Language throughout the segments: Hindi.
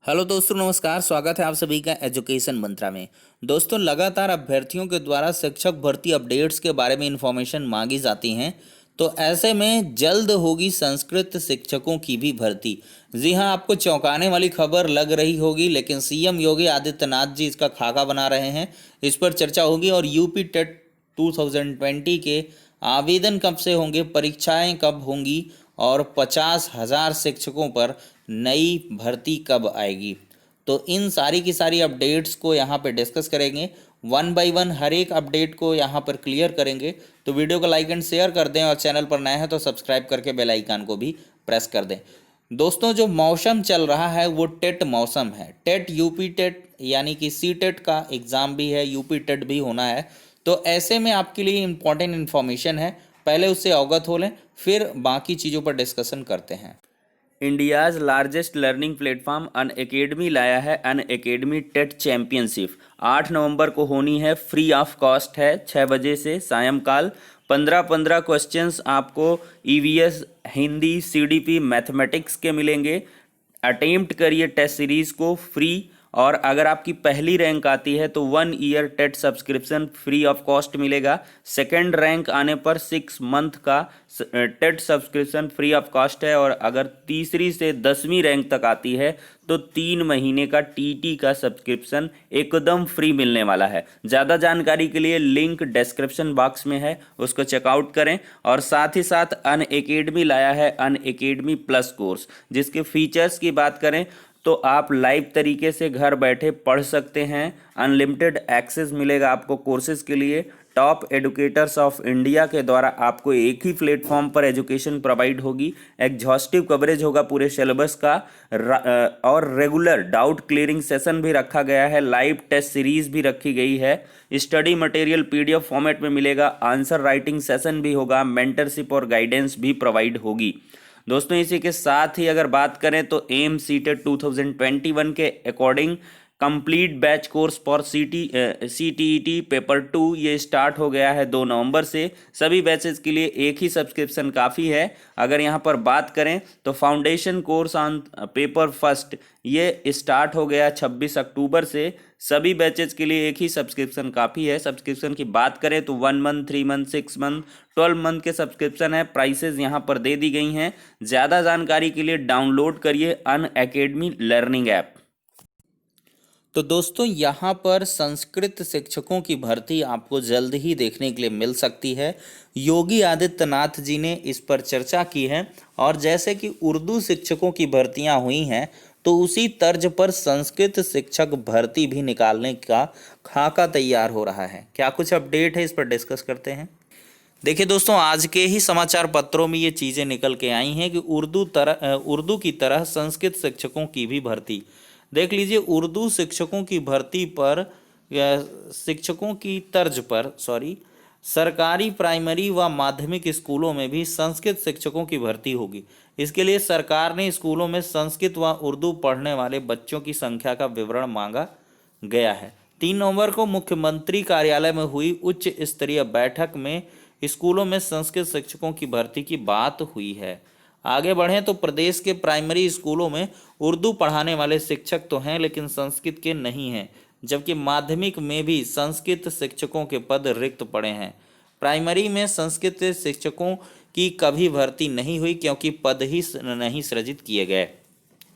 हेलो दोस्तों, नमस्कार। स्वागत है आप सभी का एजुकेशन मंत्रा में। दोस्तों, लगातार अभ्यर्थियों के द्वारा शिक्षक भर्ती अपडेट्स के बारे में इंफॉर्मेशन मांगी जाती हैं। तो ऐसे में जल्द होगी संस्कृत शिक्षकों की भी भर्ती। जी हां, आपको चौंकाने वाली खबर लग रही होगी, लेकिन सीएम योगी आदित्यनाथ जी इसका खाका बना रहे हैं। इस पर चर्चा होगी और यूपी टेट 2020 के आवेदन कब से होंगे, परीक्षाएं कब होंगी और 50,000 शिक्षकों पर नई भर्ती कब आएगी। तो इन सारी की सारी अपडेट्स को यहाँ पे डिस्कस करेंगे। वन बाय वन हर एक अपडेट को यहाँ पर क्लियर करेंगे। तो वीडियो को लाइक एंड शेयर कर दें और चैनल पर नए हैं तो सब्सक्राइब करके बेल आइकन को भी प्रेस कर दें। दोस्तों, जो मौसम चल रहा है वो टेट मौसम है। टेट यूपी टेट यानी कि सी टेट का एग्ज़ाम भी है, यूपी टेट भी होना है। तो ऐसे में आपके लिए इम्पॉर्टेंट इन्फॉर्मेशन है, पहले उससे अवगत हो लें, फिर बाकी चीज़ों पर डिस्कशन करते हैं। India's largest learning platform Unacademy लाया है अनअकैडमी टेट चैंपियनशिप। 8 नवंबर को होनी है, फ्री ऑफ कॉस्ट है, 6 बजे से सायंकाल। 15 क्वेश्चंस आपको ईवीएस, हिंदी, सीडीपी, मैथमेटिक्स के मिलेंगे। अटेम्प्ट करिए टेस्ट सीरीज़ को फ्री। और अगर आपकी पहली रैंक आती है तो 1 year TET subscription free of cost मिलेगा। सेकंड रैंक आने पर 6 मंथ का TET subscription free of cost है। और अगर तीसरी से 10वीं रैंक तक आती है तो 3 महीने का टीटी का सब्सक्रिप्शन एकदम फ्री मिलने वाला है। ज़्यादा जानकारी के लिए लिंक डिस्क्रिप्शन बॉक्स में है, उसको चेकआउट करें। और साथ ही साथ अनअकैडमी लाया है अनअकैडमी प्लस कोर्स, जिसके फीचर्स की बात करें तो आप लाइव तरीके से घर बैठे पढ़ सकते हैं। अनलिमिटेड एक्सेस मिलेगा आपको कोर्सेज के लिए। टॉप एडुकेटर्स ऑफ इंडिया के द्वारा आपको एक ही प्लेटफॉर्म पर एजुकेशन प्रोवाइड होगी। एग्जॉस्टिव कवरेज होगा पूरे सिलेबस का और रेगुलर डाउट क्लियरिंग सेशन भी रखा गया है। लाइव टेस्ट सीरीज भी रखी गई है। स्टडी मटेरियल पीडीएफ फॉर्मेट में मिलेगा। आंसर राइटिंग सेशन भी होगा। मेंटरशिप और गाइडेंस भी प्रोवाइड होगी। दोस्तों, इसी के साथ ही अगर बात करें तो एम सीटेट 2021 के according complete batch course for CTET paper 2 ये स्टार्ट हो गया है 2 नवंबर से। सभी बैचेस के लिए एक ही सब्सक्रिप्शन काफ़ी है। अगर यहाँ पर बात करें तो foundation course on paper first ये स्टार्ट हो गया 26 अक्टूबर से। सभी बैचेस के लिए एक ही सब्सक्रिप्शन काफ़ी है। सब्सक्रिप्शन की बात करें तो 1 मंथ, 3 मंथ, 6 मंथ, 12 मंथ के सब्सक्रिप्शन है। प्राइसेस यहाँ पर दे दी गई हैं। ज़्यादा जानकारी के लिए डाउनलोड करिए अनअकैडमी लर्निंग ऐप। तो दोस्तों, यहाँ पर संस्कृत शिक्षकों की भर्ती आपको जल्द ही देखने के लिए मिल सकती है। योगी आदित्यनाथ जी ने इस पर चर्चा की है और जैसे कि उर्दू शिक्षकों की भर्तियां हुई हैं तो उसी तर्ज पर संस्कृत शिक्षक भर्ती भी निकालने का खाका तैयार हो रहा है। क्या कुछ अपडेट है, इस पर डिस्कस करते हैं। देखिए दोस्तों, आज के ही समाचार पत्रों में ये चीज़ें निकल के आई हैं कि उर्दू की तरह संस्कृत शिक्षकों की भी भर्ती। देख लीजिए, उर्दू शिक्षकों की भर्ती पर शिक्षकों की तर्ज पर सरकारी प्राइमरी व माध्यमिक स्कूलों में भी संस्कृत शिक्षकों की भर्ती होगी। इसके लिए सरकार ने स्कूलों में संस्कृत व उर्दू पढ़ने वाले बच्चों की संख्या का विवरण मांगा गया है। 3 नवंबर को मुख्यमंत्री कार्यालय में हुई उच्च स्तरीय बैठक में स्कूलों में संस्कृत शिक्षकों की भर्ती की बात हुई है। आगे बढ़ें तो प्रदेश के प्राइमरी स्कूलों में उर्दू पढ़ाने वाले शिक्षक तो हैं, लेकिन संस्कृत के नहीं हैं, जबकि माध्यमिक में भी संस्कृत शिक्षकों के पद रिक्त पड़े हैं। प्राइमरी में संस्कृत शिक्षकों की कभी भर्ती नहीं हुई क्योंकि पद ही नहीं सृजित किए गए,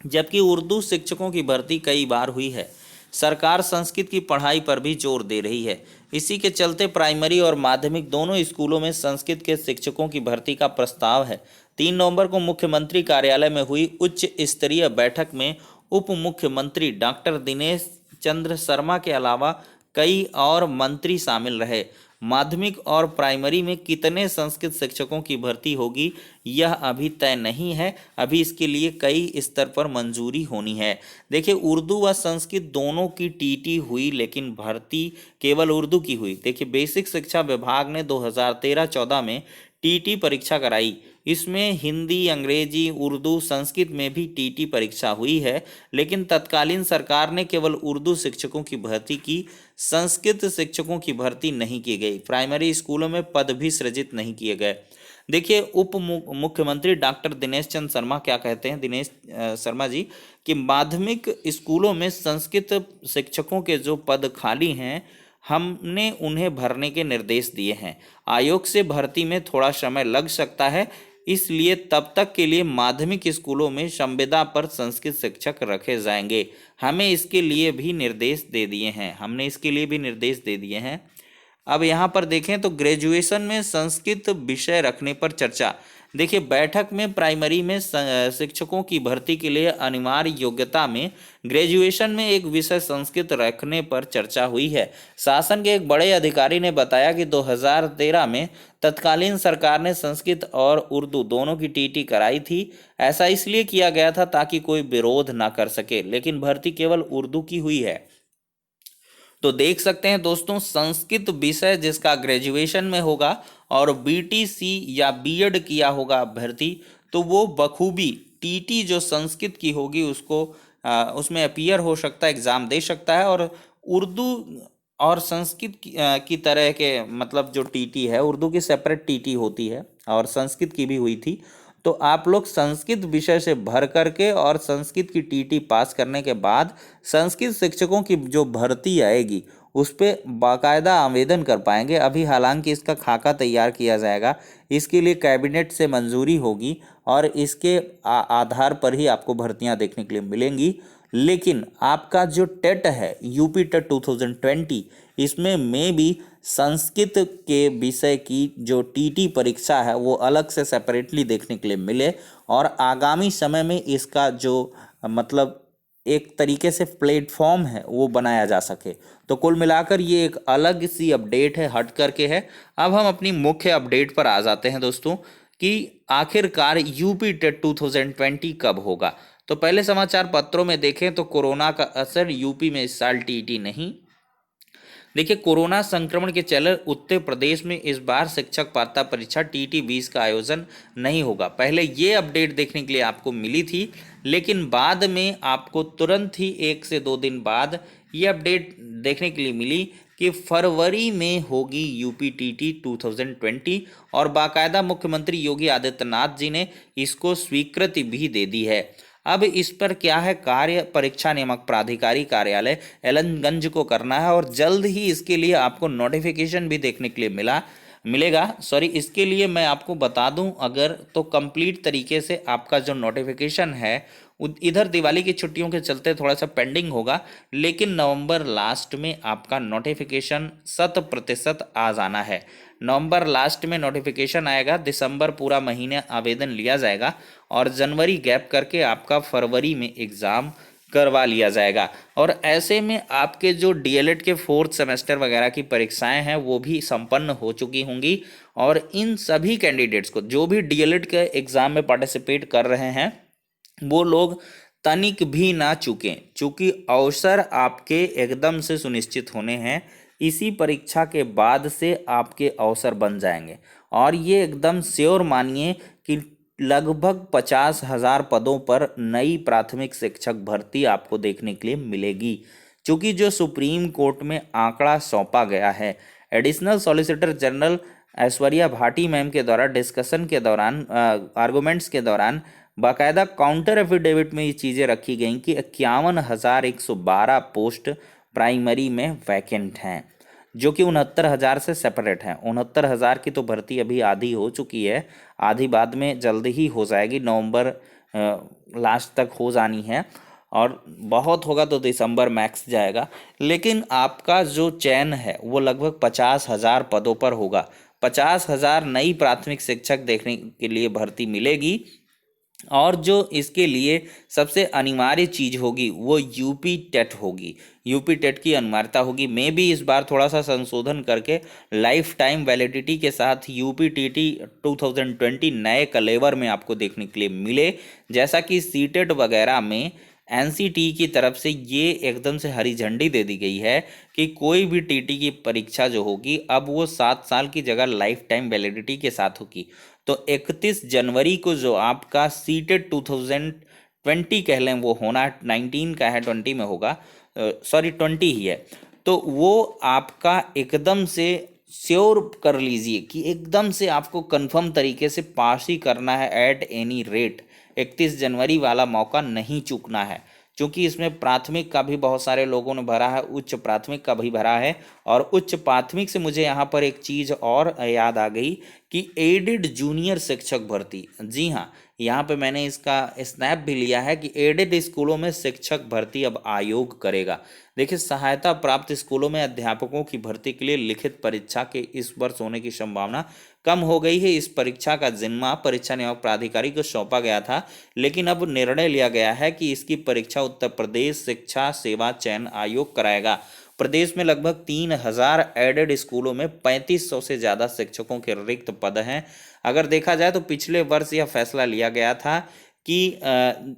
जबकि उर्दू शिक्षकों की भर्ती कई बार हुई है। सरकार संस्कृत की पढ़ाई पर भी जोर दे रही है। इसी के चलते प्राइमरी और माध्यमिक दोनों स्कूलों में संस्कृत के शिक्षकों की भर्ती का प्रस्ताव है। 3 नवंबर को मुख्यमंत्री कार्यालय में हुई उच्च स्तरीय बैठक में उप मुख्यमंत्री डॉक्टर दिनेश चंद्र शर्मा के अलावा कई और मंत्री शामिल रहे। माध्यमिक और प्राइमरी में कितने संस्कृत शिक्षकों की भर्ती होगी यह अभी तय नहीं है। अभी इसके लिए कई स्तर पर मंजूरी होनी है। देखिए, उर्दू व संस्कृत दोनों की टीटी हुई, लेकिन भर्ती केवल उर्दू की हुई। देखिए, बेसिक शिक्षा विभाग ने 2013-14 में टीटी परीक्षा कराई। इसमें हिंदी, अंग्रेजी, उर्दू, संस्कृत में भी टीटी परीक्षा हुई है, लेकिन तत्कालीन सरकार ने केवल उर्दू शिक्षकों की भर्ती की, संस्कृत शिक्षकों की भर्ती नहीं की गई। प्राइमरी स्कूलों में पद भी सृजित नहीं किए गए। देखिए उप मुख्यमंत्री डॉक्टर दिनेश चंद्र शर्मा क्या कहते हैं, दिनेश शर्मा जी, कि माध्यमिक स्कूलों में संस्कृत शिक्षकों के जो पद खाली हैं हमने उन्हें भरने के निर्देश दिए हैं। आयोग से भर्ती में थोड़ा समय लग सकता है, इसलिए तब तक के लिए माध्यमिक स्कूलों में संविदा पर संस्कृत शिक्षक रखे जाएंगे। हमने इसके लिए भी निर्देश दे दिए हैं। अब यहाँ पर देखें तो ग्रेजुएशन में संस्कृत विषय रखने पर चर्चा। देखिए बैठक में प्राइमरी में शिक्षकों की भर्ती के लिए अनिवार्य योग्यता में ग्रेजुएशन में एक विषय संस्कृत रखने पर चर्चा हुई है। शासन के एक बड़े अधिकारी ने बताया कि 2013 में तत्कालीन सरकार ने संस्कृत और उर्दू दोनों की टीटी कराई थी। ऐसा इसलिए किया गया था ताकि कोई विरोध ना कर सके, लेकिन भर्ती केवल उर्दू की हुई है। तो देख सकते हैं दोस्तों, संस्कृत विषय जिसका ग्रेजुएशन में होगा और बीटीसी या बीएड किया होगा अभ्यर्थी, तो वो बखूबी टीटी जो संस्कृत की होगी उसको उसमें अपीयर हो सकता है, एग्ज़ाम दे सकता है। और उर्दू और संस्कृत की तरह के मतलब जो टीटी है, उर्दू की सेपरेट टीटी होती है और संस्कृत की भी हुई थी। तो आप लोग संस्कृत विषय से भर करके और संस्कृत की टीटी पास करने के बाद संस्कृत शिक्षकों की जो भर्ती आएगी उस पर बाकायदा आवेदन कर पाएंगे। अभी हालांकि इसका खाका तैयार किया जाएगा, इसके लिए कैबिनेट से मंजूरी होगी और इसके आधार पर ही आपको भर्तियां देखने के लिए मिलेंगी। लेकिन आपका जो टेट है यूपी टेट 2020, इसमें भी संस्कृत के विषय की जो टीटी परीक्षा है वो अलग से सेपरेटली देखने के लिए मिले और आगामी समय में इसका जो मतलब एक तरीके से प्लेटफॉर्म है वो बनाया जा सके। तो कुल मिलाकर ये एक अलग सी अपडेट है, हट करके है। अब हम अपनी मुख्य अपडेट पर आ जाते हैं दोस्तों कि आखिरकार यूपी टेट 2020 कब होगा। तो पहले समाचार पत्रों में देखें तो कोरोना का असर यूपी में इस साल टीटी नहीं। देखिए कोरोना संक्रमण के चलते उत्तर प्रदेश में इस बार शिक्षक पात्रता परीक्षा टीटी 20 का आयोजन नहीं होगा। पहले ये अपडेट देखने के लिए आपको मिली थी, लेकिन बाद में आपको तुरंत ही 1 से 2 दिन बाद ये अपडेट देखने के लिए मिली कि फरवरी में होगी यूपी टीटी 2020 और बाकायदा मुख्यमंत्री योगी आदित्यनाथ जी ने इसको स्वीकृति भी दे दी है। अब इस पर क्या है कार्य परीक्षा नियामक प्राधिकारी कार्यालय एलनगंज को करना है और जल्द ही इसके लिए आपको नोटिफिकेशन भी देखने के लिए मिलेगा। इसके लिए मैं आपको बता दूं अगर तो कंप्लीट तरीके से आपका जो नोटिफिकेशन है इधर दिवाली की छुट्टियों के चलते थोड़ा सा पेंडिंग होगा, लेकिन नवंबर लास्ट में आपका नोटिफिकेशन 100% आ जाना है। नवंबर लास्ट में नोटिफिकेशन आएगा, दिसंबर पूरा महीने आवेदन लिया जाएगा और जनवरी गैप करके आपका फरवरी में एग्ज़ाम करवा लिया जाएगा। और ऐसे में आपके जो डीएलएड के 4th सेमेस्टर वगैरह की परीक्षाएं हैं वो भी संपन्न हो चुकी होंगी और इन सभी कैंडिडेट्स को जो भी डीएलएड के एग्ज़ाम में पार्टिसिपेट कर रहे हैं वो लोग तनिक भी ना चूकें, चूँकि अवसर आपके एकदम से सुनिश्चित होने हैं। इसी परीक्षा के बाद से आपके अवसर बन जाएंगे और ये एकदम श्योर मानिए कि लगभग 50,000 पदों पर नई प्राथमिक शिक्षक भर्ती आपको देखने के लिए मिलेगी। चूँकि जो सुप्रीम कोर्ट में आंकड़ा सौंपा गया है, additional solicitor general Aishwarya Bhati ma'am के द्वारा डिस्कशन के दौरान आर्गूमेंट्स के दौरान बाकायदा काउंटर एफिडेविट में ये चीज़ें रखी गई कि 51,112 पोस्ट प्राइमरी में वैकेंट हैं, जो कि 69,000 से सेपरेट हैं। 69,000 की तो भर्ती अभी आधी हो चुकी है, आधी बाद में जल्द ही हो जाएगी, नवंबर लास्ट तक हो जानी है और बहुत होगा तो दिसंबर मैक्स जाएगा। लेकिन आपका जो चयन है वो लगभग 50,000 पदों पर होगा। 50,000 नई प्राथमिक शिक्षक देखने के लिए भर्ती मिलेगी और जो इसके लिए सबसे अनिवार्य चीज़ होगी वो यूपी टेट होगी। यूपी टेट की अनिवार्यता होगी। मैं भी इस बार थोड़ा सा संशोधन करके लाइफ टाइम वैलिडिटी के साथ यूपी टीटी 2020 नए कलेवर में आपको देखने के लिए मिले, जैसा कि सीटेट वगैरह में एनसीटी की तरफ से ये एकदम से हरी झंडी दे दी गई है कि कोई भी टीटी की परीक्षा जो होगी अब वो 7 साल की जगह लाइफ टाइम वैलिडिटी के साथ होगी। तो 31 जनवरी को जो आपका सीटेट 2020 कह लें वो होना 19 का है, 20 में होगा, 20 ही है, तो वो आपका एकदम से श्योर कर लीजिए कि एकदम से आपको कंफर्म तरीके से पास ही करना है एट एनी रेट। 31 जनवरी वाला मौका नहीं चूकना है, क्योंकि इसमें प्राथमिक का भी बहुत सारे लोगों ने भरा है, उच्च प्राथमिक का भी भरा है। और उच्च प्राथमिक से मुझे यहाँ पर एक चीज़ और याद आ गई कि एडेड जूनियर शिक्षक भर्ती, जी हाँ, यहाँ पे मैंने इसका स्नैप भी लिया है कि एडेड स्कूलों में शिक्षक भर्ती अब आयोग करेगा। देखिए, सहायता प्राप्त स्कूलों में अध्यापकों की भर्ती के लिए लिखित परीक्षा के इस वर्ष होने की संभावना कम हो गई है। इस परीक्षा का जिम्मा परीक्षा नियामक प्राधिकारी को सौंपा गया था, लेकिन अब निर्णय लिया गया है कि इसकी परीक्षा उत्तर प्रदेश शिक्षा सेवा चयन आयोग कराएगा। प्रदेश में लगभग 3,000 एडेड स्कूलों में 3500 से ज़्यादा शिक्षकों के रिक्त पद हैं। अगर देखा जाए तो पिछले वर्ष यह फैसला लिया गया था कि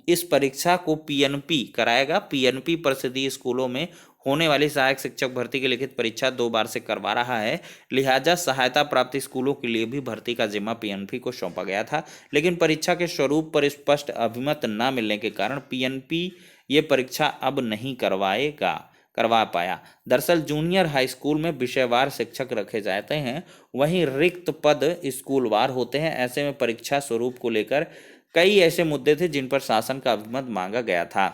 इस परीक्षा को पीएनपी कराएगा। पीएनपी परिषदीय स्कूलों में होने वाली सहायक शिक्षक भर्ती की लिखित परीक्षा 2 बार से करवा रहा है, लिहाजा सहायता प्राप्त स्कूलों के लिए भी भर्ती का जिम्मा पीएनपी को सौंपा गया था। लेकिन परीक्षा के स्वरूप पर स्पष्ट अभिमत न मिलने के कारण पीएनपी ये परीक्षा अब नहीं करवा पाया। दरअसल जूनियर हाई स्कूल में विषयवार शिक्षक रखे जाते हैं, वहीं रिक्त पद स्कूलवार होते हैं। ऐसे में परीक्षा स्वरूप को लेकर कई ऐसे मुद्दे थे जिन पर शासन का अभिमत मांगा गया था।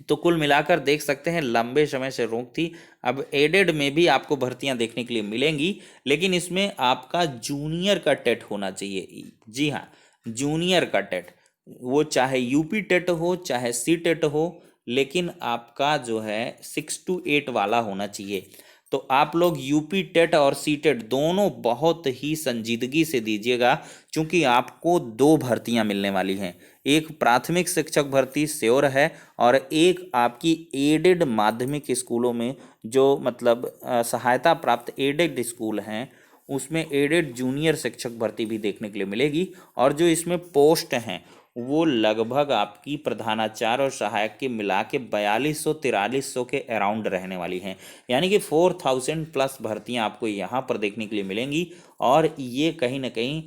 तो कुल मिलाकर देख सकते हैं, लंबे समय से रोक थी। अब एडेड में भी आपको भर्तियां देखने के लिए मिलेंगी, लेकिन इसमें आपका जूनियर का टेट होना चाहिए। जी हाँ, जूनियर का टेट, वो चाहे यूपी टेट हो चाहे सी टेट हो, लेकिन आपका जो है 6 to 8 वाला होना चाहिए। तो आप लोग यूपी टेट और सी टेट दोनों बहुत ही संजीदगी से दीजिएगा, क्योंकि आपको 2 भर्तियां मिलने वाली हैं। एक प्राथमिक शिक्षक भर्ती श्योर है, और एक आपकी एडेड माध्यमिक स्कूलों में जो मतलब सहायता प्राप्त एडेड स्कूल हैं, उसमें एडेड जूनियर शिक्षक भर्ती भी देखने के लिए मिलेगी। और जो इसमें पोस्ट हैं वो लगभग आपकी प्रधानाचार्य और सहायक के मिला के 4200-4300 के अराउंड रहने वाली हैं। यानी कि 4000 प्लस भर्तियां आपको यहाँ पर देखने के लिए मिलेंगी, और ये कहीं ना कहीं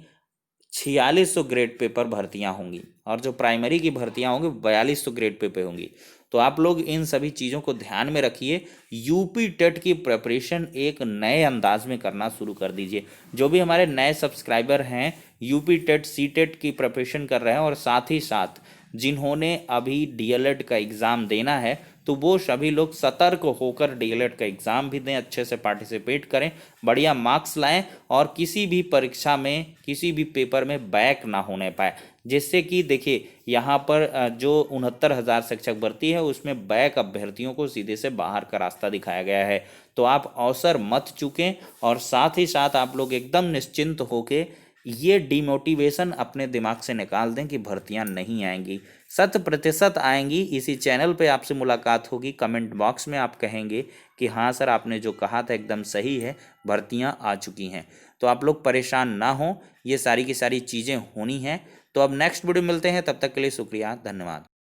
4600 ग्रेड पे पर भर्तियां होंगी, और जो प्राइमरी की भर्तियां होंगी 4200 ग्रेड पे होंगी। तो आप लोग इन सभी चीज़ों को ध्यान में रखिए। यूपी टेट की प्रिपरेशन एक नए अंदाज में करना शुरू कर दीजिए। जो भी हमारे नए सब्सक्राइबर हैं, यूपी टेट सी टेट की प्रिपरेशन कर रहे हैं, और साथ ही साथ जिन्होंने अभी डीएलएड का एग्ज़ाम देना है, तो वो सभी लोग सतर्क होकर डीएलएड का एग्ज़ाम भी दें, अच्छे से पार्टिसिपेट करें, बढ़िया मार्क्स लाएं, और किसी भी परीक्षा में किसी भी पेपर में बैक ना होने पाए। जिससे कि देखिए, यहाँ पर जो 69,000 शिक्षक भर्ती है उसमें बैक अभ्यर्थियों को सीधे से बाहर का रास्ता दिखाया गया है। तो आप अवसर मत चूकें, और साथ ही साथ आप लोग एकदम निश्चिंत होके ये डिमोटिवेशन अपने दिमाग से निकाल दें कि भर्तियां नहीं आएंगी। 100% आएंगी। इसी चैनल पे आपसे मुलाकात होगी, कमेंट बॉक्स में आप कहेंगे कि हाँ सर, आपने जो कहा था एकदम सही है, भर्तियां आ चुकी हैं। तो आप लोग परेशान ना हो, ये सारी की सारी चीज़ें होनी हैं। तो अब नेक्स्ट वीडियो मिलते हैं, तब तक के लिए शुक्रिया, धन्यवाद।